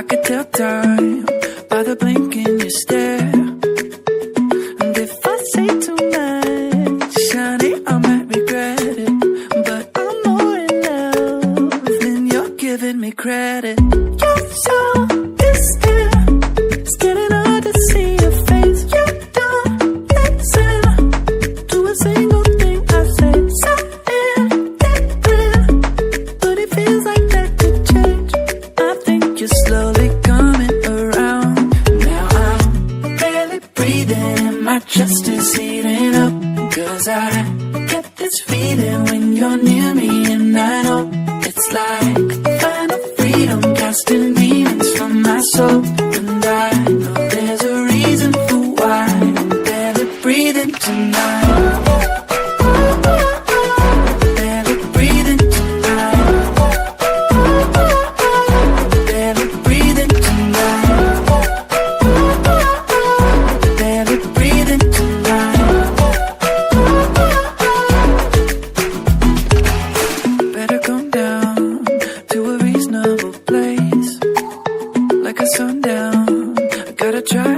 could tell time by the blink in your stare. And if I say too much, honey, I might regret it. But I'm more in love than you're giving me credit. You're so distant, it's getting hard to see your face. You don't listen to a single thing I say. Something different, but it feels like that could change. I think you're slowly coming around. Now I'm barely breathing, my chest is heating up. 'Cause I get this feeling when you're near me, and I know it's like final freedom, casting demons from my soul. And I know there's a reason for why I'm barely breathing tonight. Barely breathing tonight. Barely breathing tonight. Barely breathing tonight. Better come down to a reasonable place, like a sundown. I gotta try